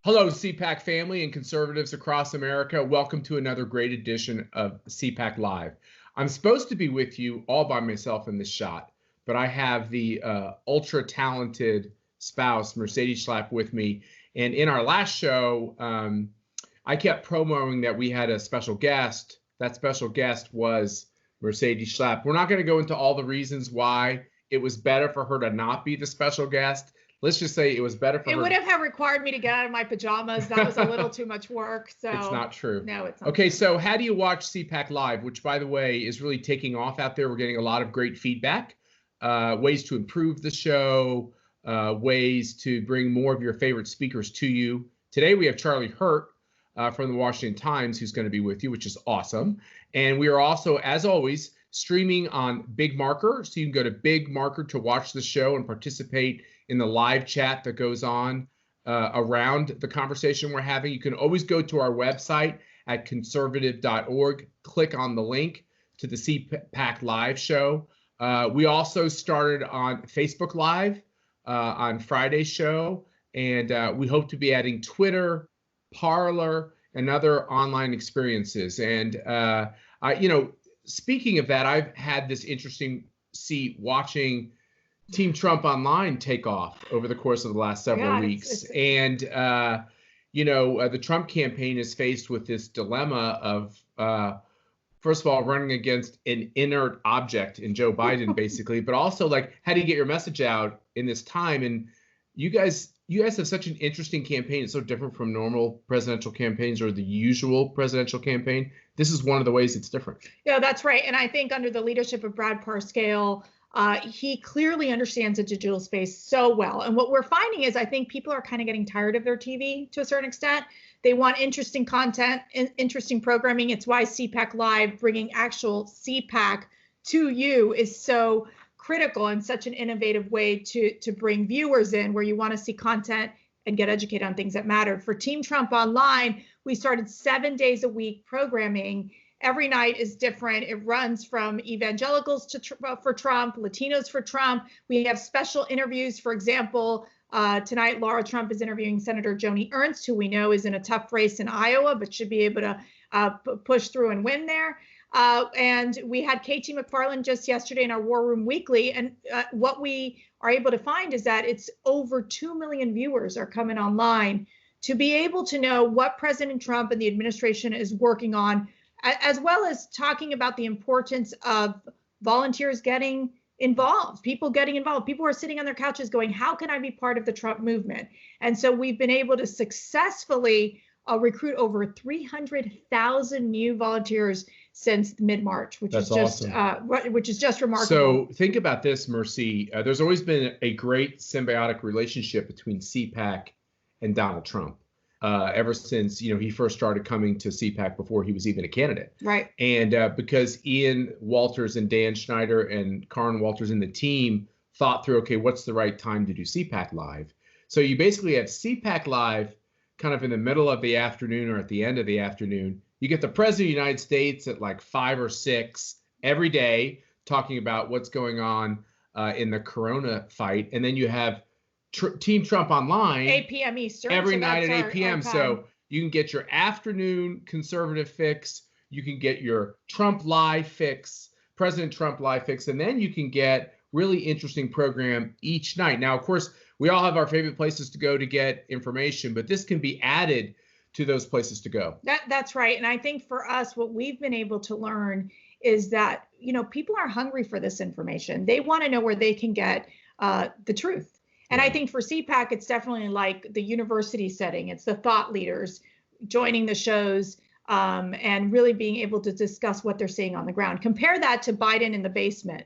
Hello, CPAC family and conservatives across America. Welcome to another great edition of CPAC Live. I'm supposed to be with you all by myself in this shot, but I have the ultra-talented spouse, Mercedes Schlapp, with me. And in our last show, I kept promoting that we had a special guest. That special guest was Mercedes Schlapp. We're not going to go into all the reasons why it was better for her to not be the special guest. Let's just say it was better for her. It would have required me to get out of my pajamas. That was a little too much work. So it's not true. No, it's not. Okay, so how do you watch CPAC Live, which, by the way, is really taking off out there? We're getting a lot of great feedback, ways to improve the show, ways to bring more of your favorite speakers to you. Today we have Charlie Hurt from the Washington Times, who's going to be with you, which is awesome. And we are also, as always, streaming on Big Marker. So you can go to Big Marker to watch the show and participate in the live chat that goes on around the conversation we're having. You can always go to our website at conservative.org, click on the link to the CPAC Live show. We also started on Facebook Live on Friday's show, and we hope to be adding Twitter, Parler, and other online experiences. And, speaking of that, I've had this interesting seat watching Team Trump Online take off over the course of the last several weeks. And, the Trump campaign is faced with this dilemma of, first of all, running against an inert object in Joe Biden, basically, but also, like, how do you get your message out in this time? And you guys have such an interesting campaign. It's so different from normal presidential campaigns or the usual presidential campaign. This is one of the ways it's different. Yeah, that's right. And I think under the leadership of Brad Parscale, he clearly understands the digital space so well. And what we're finding is I think people are kind of getting tired of their TV to a certain extent. They want interesting content, interesting programming. It's why CPAC Live, bringing actual CPAC to you, is so critical and such an innovative way to bring viewers in where you want to see content and get educated on things that matter. For Team Trump Online, we started 7 days a week programming. Every night is different. It runs from evangelicals for Trump, Latinos for Trump. We have special interviews. For example, tonight, Laura Trump is interviewing Senator Joni Ernst, who we know is in a tough race in Iowa, but should be able to push through and win there. And we had KT McFarland just yesterday in our War Room Weekly. And what we are able to find is that it's over 2 million viewers are coming online to be able to know what President Trump and the administration is working on, as well as talking about the importance of volunteers getting involved, people getting involved. People are sitting on their couches going, how can I be part of the Trump movement? And so we've been able to successfully recruit over 300,000 new volunteers since mid-March, which is just remarkable. So think about this, Mercy. There's always been a great symbiotic relationship between CPAC and Donald Trump. Ever since, he first started coming to CPAC before he was even a candidate. Right. And because Ian Walters and Dan Schneider and Karen Walters and the team thought through, okay, what's the right time to do CPAC Live? So you basically have CPAC Live kind of in the middle of the afternoon or at the end of the afternoon. You get the President of the United States at like 5 or 6 every day talking about what's going on in the Corona fight. And then you have Team Trump Online 8 p.m. Eastern every night at 8 p.m. So you can get your afternoon conservative fix, you can get your Trump Live fix, President Trump Live fix, and then you can get really interesting program each night. Now, of course, we all have our favorite places to go to get information, but this can be added to those places to go. That's right. And I think for us, what we've been able to learn is that, people are hungry for this information. They want to know where they can get the truth. And I think for CPAC, it's definitely like the university setting. It's the thought leaders joining the shows and really being able to discuss what they're seeing on the ground. Compare that to Biden in the basement,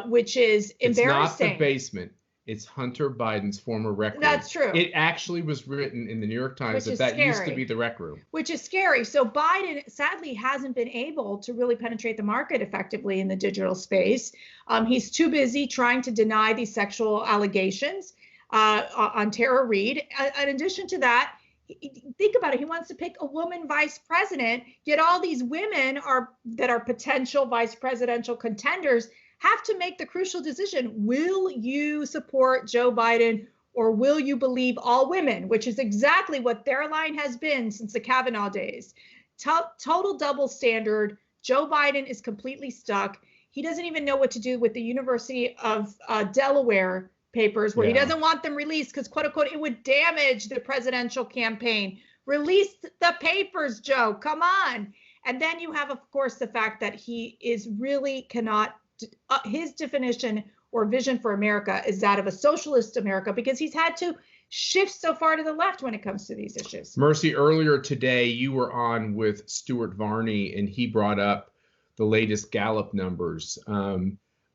which is embarrassing. It's not the basement. It's Hunter Biden's former rec room. That's true. It actually was written in the New York Times that used to be the rec room. Which is scary. So Biden, sadly, hasn't been able to really penetrate the market effectively in the digital space. He's too busy trying to deny these sexual allegations on Tara Reade. In addition to that, think about it. He wants to pick a woman vice president, yet all these women that are potential vice presidential contenders have to make the crucial decision. Will you support Joe Biden or will you believe all women, which is exactly what their line has been since the Kavanaugh days. Total double standard. Joe Biden is completely stuck. He doesn't even know what to do with the University of Delaware papers, where he doesn't want them released because, quote unquote, it would damage the presidential campaign. Release the papers, Joe. Come on. And then you have, of course, the fact that he is really cannot, his definition or vision for America is that of a socialist America, because he's had to shift so far to the left when it comes to these issues. Mercy, earlier today, you were on with Stuart Varney, and he brought up the latest Gallup numbers.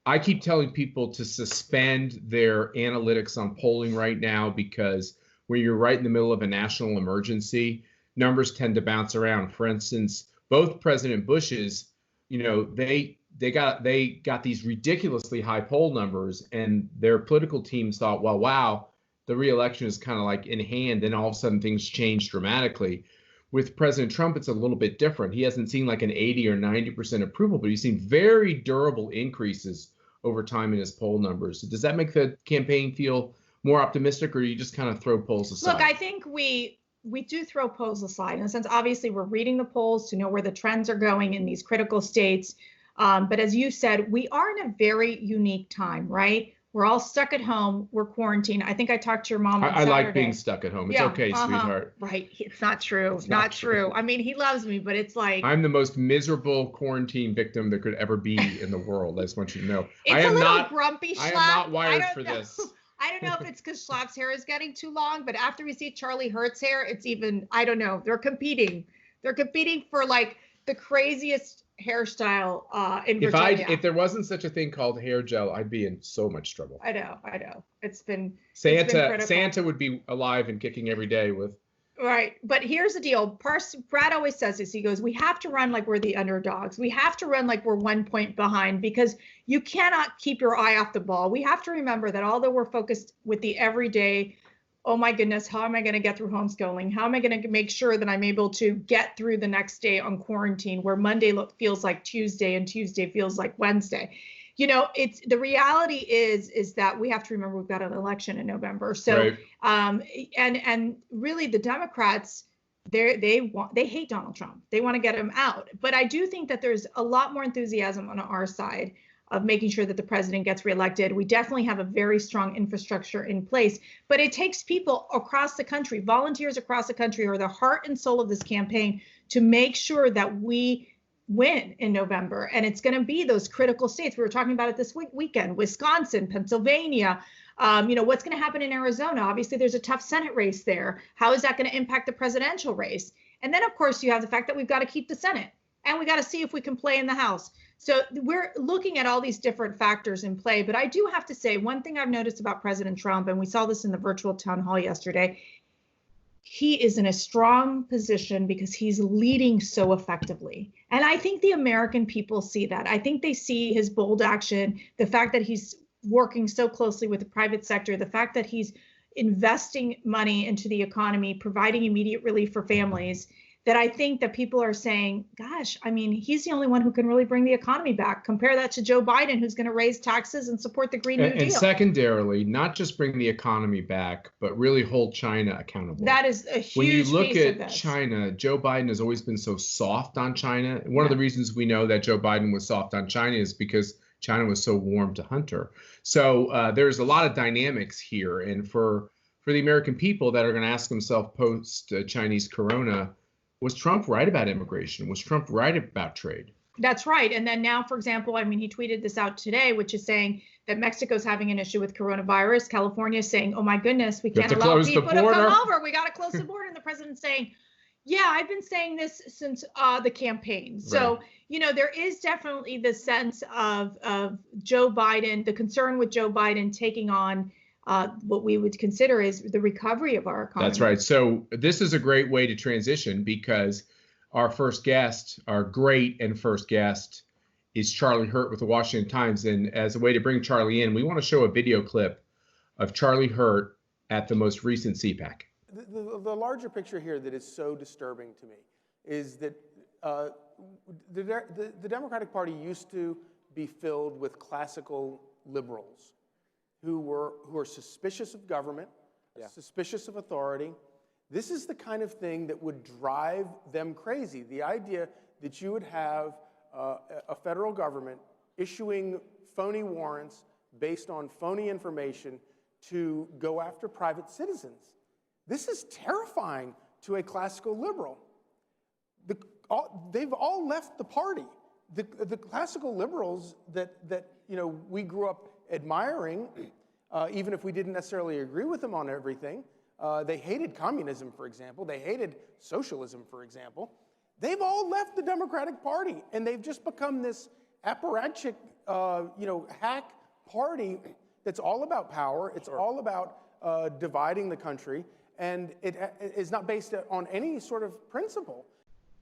I keep telling people to suspend their analytics on polling right now, because when you're right in the middle of a national emergency, numbers tend to bounce around. For instance, both President Bush's, they got these ridiculously high poll numbers, and their political teams thought, well, wow, the reelection is kind of like in hand, and all of a sudden things change dramatically. With President Trump, it's a little bit different. He hasn't seen like an 80 or 90% approval, but he's seen very durable increases over time in his poll numbers. Does that make the campaign feel more optimistic, or do you just kind of throw polls aside? Look, I think we do throw polls aside in a sense. Obviously, we're reading the polls to know where the trends are going in these critical states. But as you said, we are in a very unique time, right? We're all stuck at home. We're quarantined. I think I talked to your mom on Saturday. I like being stuck at home. It's okay, sweetheart. Right. It's not true. It's not true. I mean, he loves me, but it's like, I'm the most miserable quarantine victim there could ever be in the world. I just want you to know. It's a little grumpy, Schlapp. I am not wired for this. I don't know if it's because Schlapp's hair is getting too long, but after we see Charlie Hurt's hair, it's even, I don't know. They're competing. They're competing for like the craziest hairstyle in Virginia. If there wasn't such a thing called hair gel, I'd be in so much trouble. I know. It's been Santa would be alive and kicking every day with. Right. But here's the deal. Brad always says this. He goes, we have to run like we're the underdogs. We have to run like we're 1 point behind, because you cannot keep your eye off the ball. We have to remember that although we're focused with the everyday, oh my goodness, how am I going to get through homeschooling? How am I going to make sure that I'm able to get through the next day on quarantine, where Monday feels like Tuesday and Tuesday feels like Wednesday? It's the reality is that we have to remember we've got an election in November. So, right. And really the Democrats, they hate Donald Trump. They want to get him out. But I do think that there's a lot more enthusiasm on our side of making sure that the president gets reelected. We definitely have a very strong infrastructure in place, but it takes people across the country, volunteers across the country, who are the heart and soul of this campaign, to make sure that we win in November. And it's going to be those critical states. We were talking about it this weekend, Wisconsin, Pennsylvania. What's going to happen in Arizona? Obviously, there's a tough Senate race there. How is that going to impact the presidential race? And then, of course, you have the fact that we've got to keep the Senate, and we got to see if we can play in the House. So we're looking at all these different factors in play. But I do have to say, one thing I've noticed about President Trump, and we saw this in the virtual town hall yesterday, he is in a strong position because he's leading so effectively. And I think the American people see that. I think they see his bold action, the fact that he's working so closely with the private sector, the fact that he's investing money into the economy, providing immediate relief for families, that I think that people are saying, gosh, I mean, he's the only one who can really bring the economy back. Compare that to Joe Biden, who's going to raise taxes and support the Green New Deal. And secondarily, not just bring the economy back, but really hold China accountable. That is a huge piece of this. When you look at China, Joe Biden has always been so soft on China. One of the reasons we know that Joe Biden was soft on China is because China was so warm to Hunter. So there's a lot of dynamics here. And for the American people that are going to ask themselves post Chinese corona, was Trump right about immigration? Was Trump right about trade? That's right. And then now, for example, I mean, he tweeted this out today, which is saying that Mexico's having an issue with coronavirus. California is saying, oh my goodness, we can't allow people to come over. We got to close the border. And the president's saying, yeah, I've been saying this since the campaign. So, there is definitely the sense of Joe Biden, the concern with Joe Biden taking on what we would consider is the recovery of our economy. That's right. So this is a great way to transition, because our first guest, our great and first guest, is Charlie Hurt with the Washington Times. And as a way to bring Charlie in, we want to show a video clip of Charlie Hurt at the most recent CPAC. The larger picture here that is so disturbing to me is that the Democratic Party used to be filled with classical liberals who are suspicious of government, suspicious of authority. This is the kind of thing that would drive them crazy. The idea that you would have a federal government issuing phony warrants based on phony information to go after private citizens. This is terrifying to a classical liberal. They've all left the party. The classical liberals that we grew up admiring, even if we didn't necessarily agree with them on everything, they hated communism, for example. They hated socialism, for example. They've all left the Democratic Party, and they've just become this apparatchik, hack party that's all about power. It's all about dividing the country, and it is not based on any sort of principle.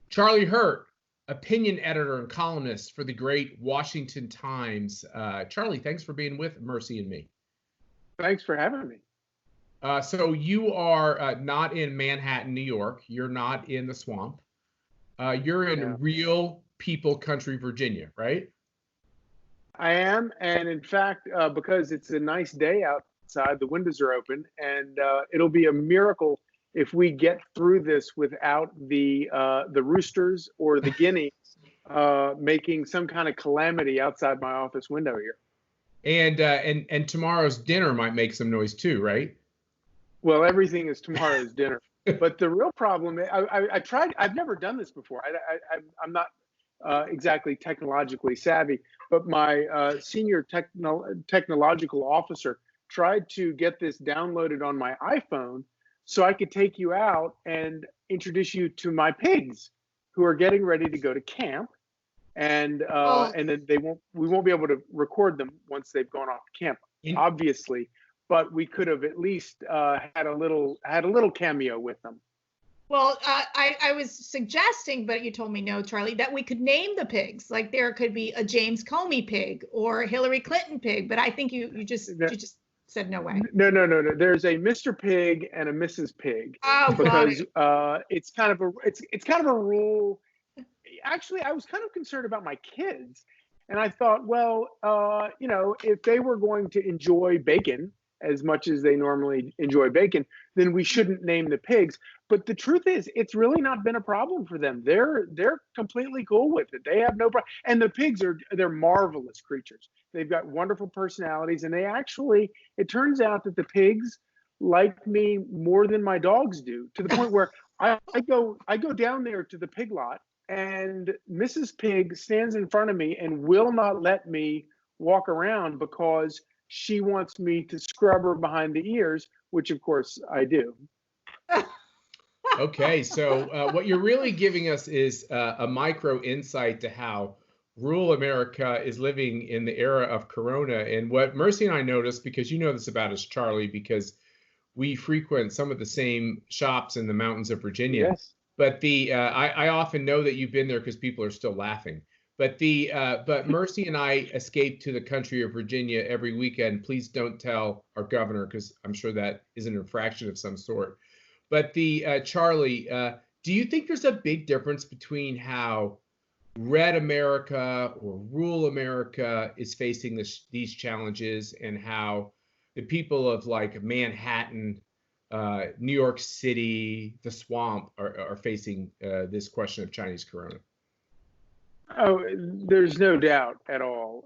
Charlie Hurt, opinion editor and columnist for the great Washington Times. Charlie, thanks for being with Mercy and me. Thanks for having me. So you are not in Manhattan, New York. You're not in the swamp. You're in real people country, Virginia, right? I am, and in fact, because it's a nice day outside, the windows are open, and it'll be a miracle if we get through this without the roosters or the guineas making some kind of calamity outside my office window here. And tomorrow's dinner might make some noise too, right? Well, everything is tomorrow's dinner. But the real problem, I tried. I've never done this before. I'm not exactly technologically savvy, but my senior technological officer tried to get this downloaded on my iPhone so I could take you out and introduce you to my pigs who are getting ready to go to camp. And then we won't be able to record them once they've gone off camp, obviously. But we could have at least had a little cameo with them. Well, I was suggesting, but you told me no, Charlie, that we could name the pigs. Like there could be a James Comey pig or a Hillary Clinton pig, but I think you just said no way. No. There's a Mr. Pig and a Mrs. Pig. Oh, because it's kind of a rule. Actually, I was kind of concerned about my kids, and I thought, well, if they were going to enjoy bacon as much as they normally enjoy bacon, then we shouldn't name the pigs. But the truth is, it's really not been a problem for them. They're completely cool with it. They have no problem. And the pigs they're marvelous creatures. They've got wonderful personalities, and it turns out that the pigs like me more than my dogs do, to the point where I go down there to the pig lot, and Mrs. Pig stands in front of me and will not let me walk around because she wants me to scrub her behind the ears, which of course I do. Okay, so what you're really giving us is a micro insight to how rural America is living in the era of Corona. And what Mercy and I noticed, because you know this about us, Charlie, because we frequent some of the same shops in the mountains of Virginia. Yes. But I often know that you've been there because people are still laughing. But Mercy and I escape to the country of Virginia every weekend. Please don't tell our governor, because I'm sure that is an infraction of some sort. But Charlie, do you think there's a big difference between how red America or rural America is facing these challenges and how the people of like Manhattan, New York City, the swamp are facing this question of Chinese corona? Oh, there's no doubt at all.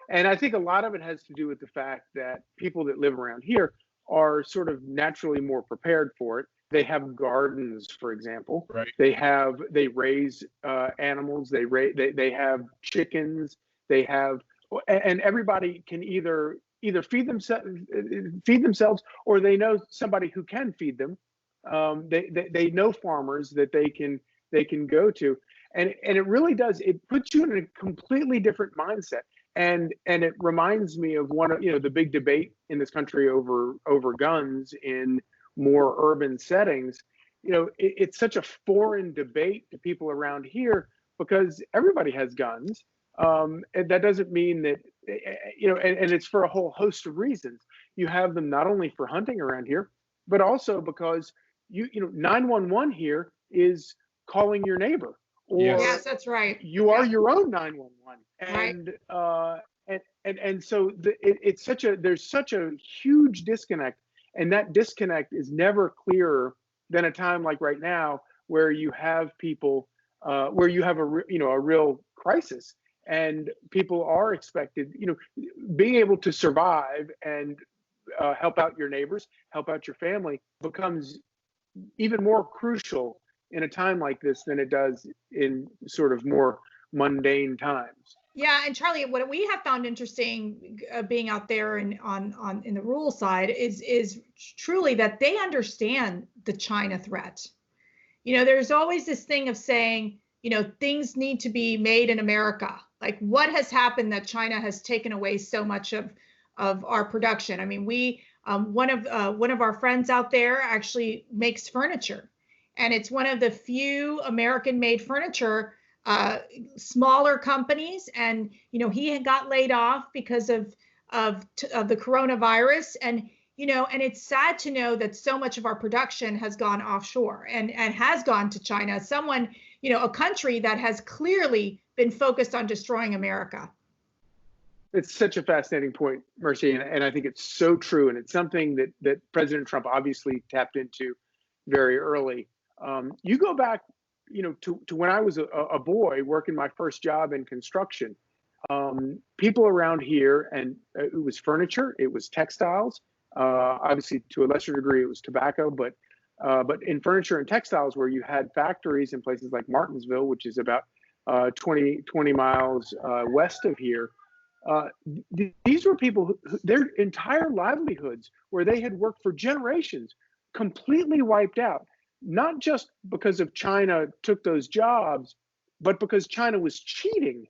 And I think a lot of it has to do with the fact that people that live around here are sort of naturally more prepared for it. They have gardens, for example. Right. They raise animals. They have chickens. And everybody can either feed themselves, or they know somebody who can feed them. They know farmers that they can go to. And it really does. It puts you in a completely different mindset. And it reminds me of one of the big debate in this country over guns in more urban settings. It's such a foreign debate to people around here because everybody has guns. And that doesn't mean that and it's for a whole host of reasons. You have them not only for hunting around here, but also because 911 here is calling your neighbor. Or yes, that's right. You are your own 911, and so there's such a huge disconnect, And that disconnect is never clearer than a time like right now, where you have people, where you have a real crisis, and people are expected, being able to survive and help out your neighbors, help out your family, becomes even more crucial in a time like this than it does in sort of more mundane times. Yeah, and Charlie, what we have found interesting being out there and on in the rural side is truly that they understand the China threat. There's always this thing of saying, things need to be made in America. Like, what has happened that China has taken away so much of our production? I mean, we one of our friends out there actually makes furniture, and it's one of the few American-made furniture smaller companies, and he had got laid off because of the coronavirus, and and it's sad to know that so much of our production has gone offshore and has gone to China, a country that has clearly been focused on destroying America. It's such a fascinating point, Mercy, and I think it's so true, and it's something that President Trump obviously tapped into very early. You go back, to when I was a boy working my first job in construction. People around here, and it was furniture, it was textiles, obviously to a lesser degree it was tobacco, but in furniture and textiles, where you had factories in places like Martinsville, which is about 20 miles west of here. These were people who their entire livelihoods, where they had worked for generations, completely wiped out. Not just because of China took those jobs, but because China was cheating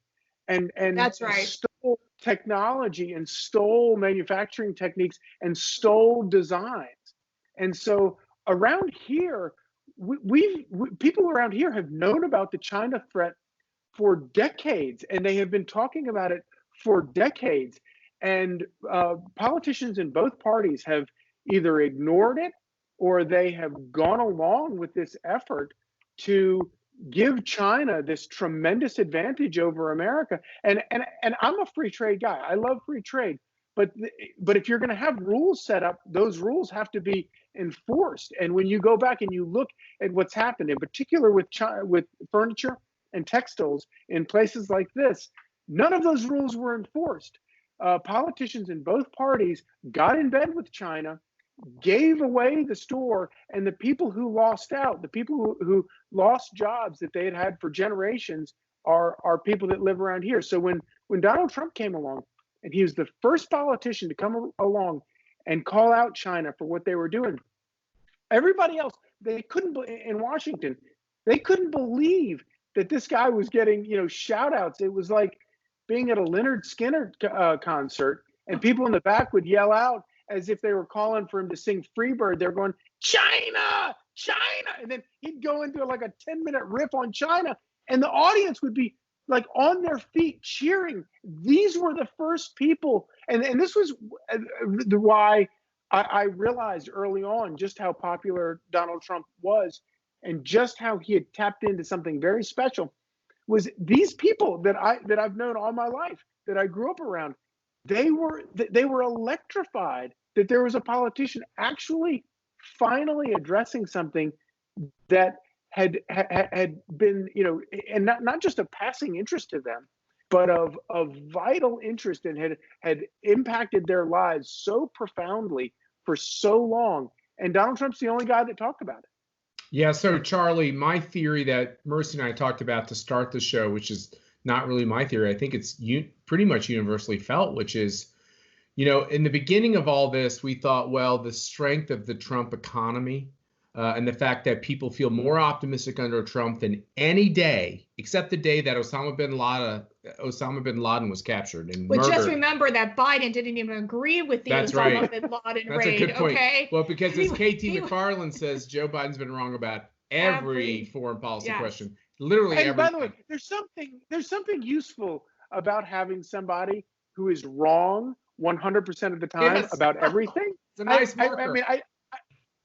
and That's right. stole technology and stole manufacturing techniques and stole designs. And so around here, people around here have known about the China threat for decades, and they have been talking about it for decades. And politicians in both parties have either ignored it, or they have gone along with this effort to give China this tremendous advantage over America. And I'm a free trade guy. I love free trade. But if you're going to have rules set up, those rules have to be enforced. And when you go back and you look at what's happened, in particular with furniture and textiles in places like this, none of those rules were enforced. Politicians in both parties got in bed with China, gave away the store, and the people who lost out, the people who lost jobs that they had had for generations, are people that live around here. So when Donald Trump came along, and he was the first politician to come along and call out China for what they were doing, everybody else, they couldn't, in Washington, they couldn't believe that this guy was getting shout outs. It was like being at a Lynyrd Skynyrd concert, and people in the back would yell out as if they were calling for him to sing Freebird. They're going, China, China. And then he'd go into like a 10-minute riff on China, and the audience would be like on their feet cheering. These were the first people. And this was why I realized early on just how popular Donald Trump was, and just how he had tapped into something very special. Was these people that I've known all my life, that I grew up around, they were electrified that there was a politician actually finally addressing something that had been, and not just a passing interest to them, but of vital interest, and had impacted their lives so profoundly for so long. And Donald Trump's the only guy that talked about it. Yeah. So Charlie, my theory that Mercy and I talked about to start the show, which is not really my theory, I think it's pretty much universally felt, which is, in the beginning of all this, we thought, well, the strength of the Trump economy and the fact that people feel more optimistic under Trump than any day, except the day that Osama bin Laden was captured and murdered. Just remember that Biden didn't even agree with the Osama bin Laden That's raid. A good point. Okay. Well, because as KT McFarland says, Joe Biden's been wrong about every foreign policy question. Literally and everything. By the way, there's something useful about having somebody who is wrong 100% of the time about everything. It's a nice marker. I mean,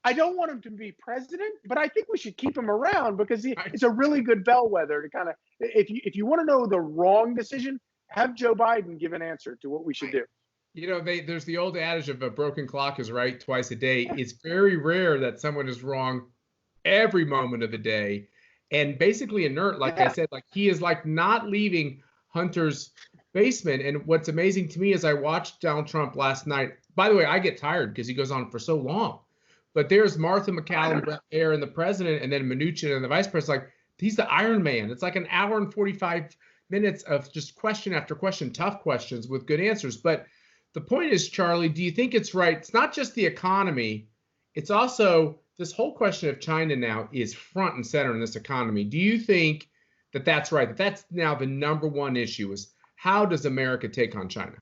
I don't want him to be president, but I think we should keep him around because it's a really good bellwether to kind of, if you want to know the wrong decision, have Joe Biden give an answer to what we should do. You know, there's the old adage of a broken clock is right twice a day. It's very rare that someone is wrong every moment of the day, and basically inert. Like I said, like he is like not leaving Hunter's basement. And what's amazing to me is I watched Donald Trump last night. By the way, I get tired because he goes on for so long. But there's Martha McCallum, Brett Baer, and the president, and then Mnuchin and the vice president. Like he's the Iron Man. It's like an hour and 45 minutes of just question after question, tough questions with good answers. But the point is, Charlie, do you think it's right? It's not just the economy. It's also this whole question of China now is front and center in this economy. Do you think that that's right? That that's now the number one issue is how does America take on China?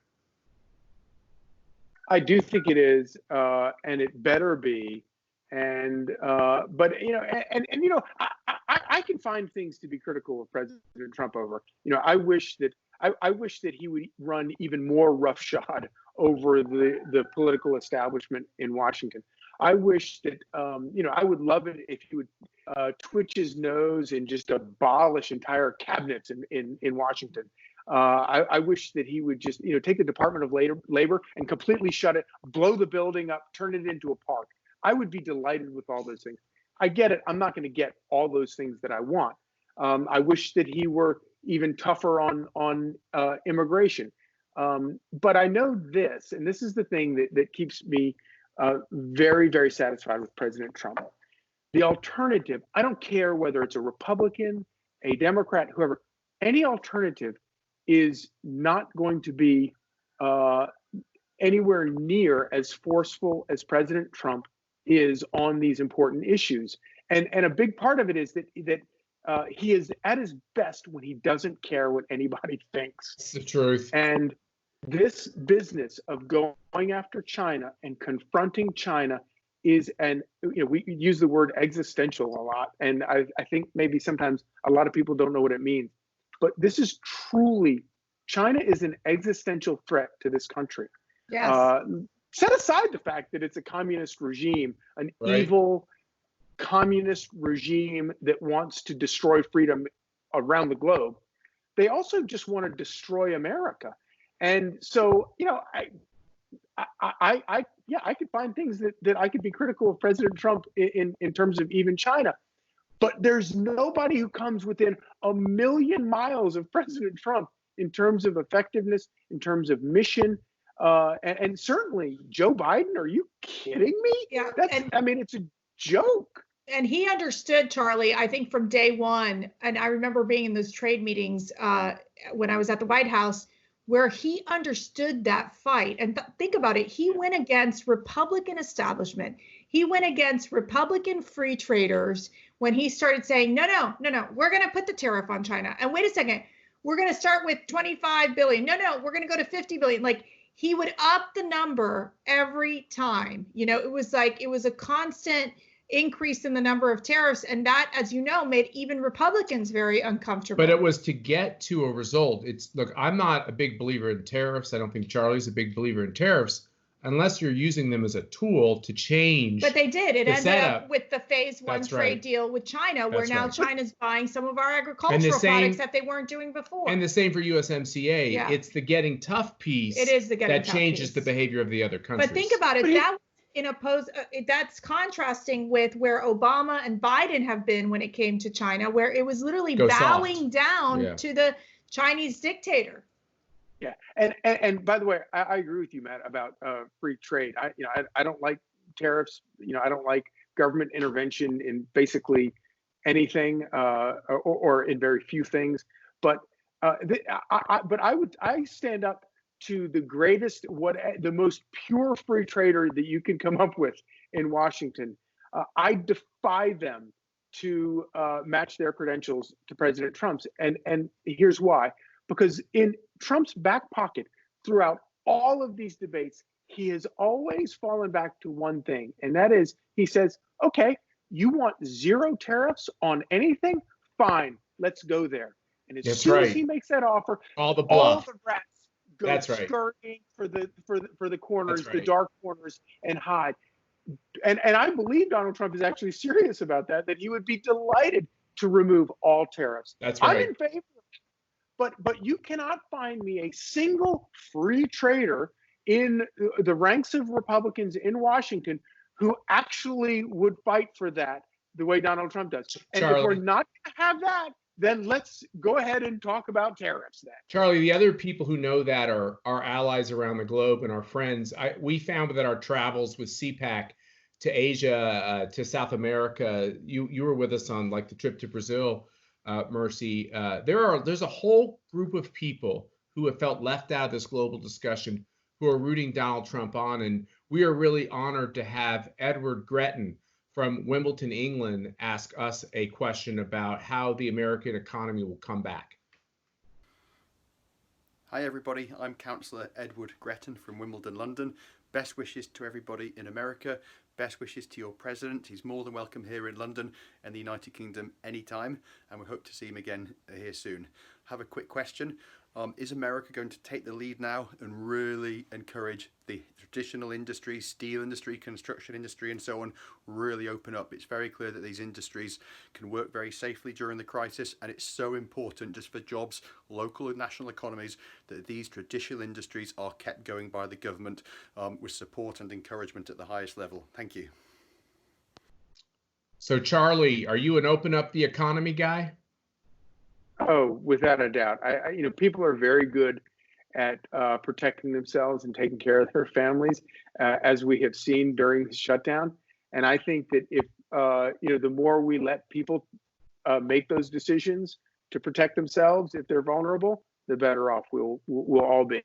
I do think it is, and it better be. And but you know, and you know, I can find things to be critical of President Trump over. You know, I wish that he would run even more roughshod over the political establishment in Washington. I wish that you know, I would love it if he would twitch his nose and just abolish entire cabinets in Washington. I wish that he would just, you know, take the Department of Labor and completely shut it, blow the building up, turn it into a park. I would be delighted with all those things. I get it. I'm not going to get all those things that I want. I wish that he were even tougher on immigration. But I know this, and this is the thing that keeps me very, very satisfied with President Trump. The alternative, I don't care whether it's a Republican, a Democrat, whoever, any alternative is not going to be anywhere near as forceful as President Trump is on these important issues. And a big part of it is that he is at his best when he doesn't care what anybody thinks. It's the truth. And this business of going after China and confronting China is, and you know, we use the word existential a lot, and I think maybe sometimes a lot of people don't know what it means. But this is truly, China is an existential threat to this country. Yes. Set aside the fact that it's a communist regime, an Right. evil communist regime that wants to destroy freedom around the globe. They also just want to destroy America. And so, you know, I could find things that I could be critical of President Trump in terms of even China. But there's nobody who comes within a million miles of President Trump in terms of effectiveness, in terms of mission, and certainly Joe Biden. Are you kidding me? Yeah, I mean, it's a joke. And he understood, Charlie, I think from day one. And I remember being in those trade meetings when I was at the White House, where he understood that fight. And think about it. He went against Republican establishment. He went against Republican free traders when he started saying, no, we're going to put the tariff on China. And wait a second, we're going to start with 25 billion. No, we're going to go to 50 billion. Like, he would up the number every time. You know, it was a constant increase in the number of tariffs. And that, as you know, made even Republicans very uncomfortable. But it was to get to a result. Look, I'm not a big believer in tariffs. I don't think Charlie's a big believer in tariffs unless you're using them as a tool to change. But they did. It ended setup. up with the phase one That's trade right. deal with China, where That's now right. China's buying some of our agricultural products that they weren't doing before. And the same for USMCA. Yeah. It's the getting tough piece. It is the getting that tough changes piece. the behavior of the other countries. But think about it. That's contrasting with where Obama and Biden have been when it came to China, where it was literally bowing down to the Chinese dictator. Yeah, and by the way, I agree with you, Matt, about free trade. I don't like tariffs. You know, I don't like government intervention in basically anything, or in very few things. But I stand up to the greatest, the most pure free trader that you can come up with in Washington. I defy them to match their credentials to President Trump's, and here's why. Because in Trump's back pocket, throughout all of these debates, he has always fallen back to one thing, and that is, he says, okay, you want zero tariffs on anything? Fine, let's go there. And as soon as he makes that offer, all the rats go scurrying for the corners, the dark corners, and hide. And I believe Donald Trump is actually serious about that he would be delighted to remove all tariffs. That's right. I'm in favor of it. But you cannot find me a single free trader in the ranks of Republicans in Washington who actually would fight for that the way Donald Trump does. And Charlie, if we're not going to have that, then let's go ahead and talk about tariffs then. Charlie, the other people who know that are our allies around the globe and our friends. We found that our travels with CPAC to Asia, to South America, you were with us on like the trip to Brazil, Mercy. There's a whole group of people who have felt left out of this global discussion, who are rooting Donald Trump on. And we are really honored to have Edward Gretton from Wimbledon, England, ask us a question about how the American economy will come back. Hi everybody, I'm Councillor Edward Gretton from Wimbledon, London. Best wishes to everybody in America. Best wishes to your president. He's more than welcome here in London and the United Kingdom anytime, and we hope to see him again here soon. Have a quick question. Is America going to take the lead now and really encourage the traditional industries, steel industry, construction industry and so on, really open up? It's very clear that these industries can work very safely during the crisis, and it's so important just for jobs, local and national economies, that these traditional industries are kept going by the government with support and encouragement at the highest level. Thank you. So Charlie, are you an open up the economy guy? Oh, without a doubt. People are very good at protecting themselves and taking care of their families, as we have seen during the shutdown. And I think that if the more we let people make those decisions to protect themselves if they're vulnerable, the better off we'll all be.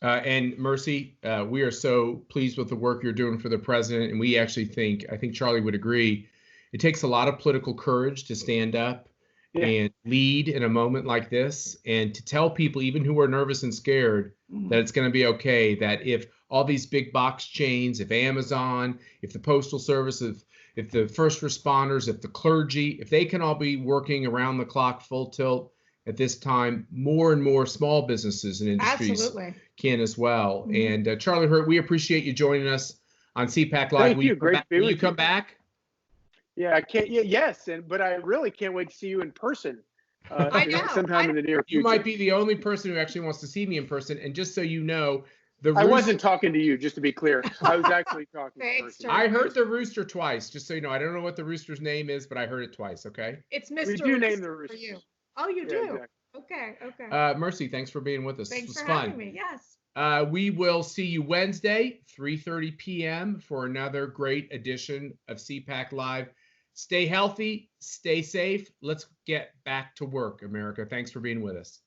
And Mercy, we are so pleased with the work you're doing for the president, and we actually I think Charlie would agree, it takes a lot of political courage to stand up and lead in a moment like this, and to tell people, even who are nervous and scared, that it's going to be okay, that if all these big box chains, if Amazon, if the Postal Service, if the first responders, if the clergy, if they can all be working around the clock full tilt at this time, more and more small businesses and industries can as well. And Charlie Hurt, we appreciate you joining us on CPAC Live. Thank you. Will you come back? Yeah, I can't. Yeah, yes, but I really can't wait to see you in person. I know. Sometime in the near future. You might be the only person who actually wants to see me in person. And just so you know, I wasn't talking to you, just to be clear. I was actually talking to person. I heard the rooster twice, just so you know. I don't know what the rooster's name is, but I heard it twice. Okay. It's Mr. We do Rooster name the rooster. for you. Oh, you do. Exactly. Okay. Mercy, thanks for being with us. Thanks this was for fun. having me. Yes. We will see you Wednesday, 3:30 p.m. for another great edition of CPAC Live. Stay healthy, stay safe. Let's get back to work, America. Thanks for being with us.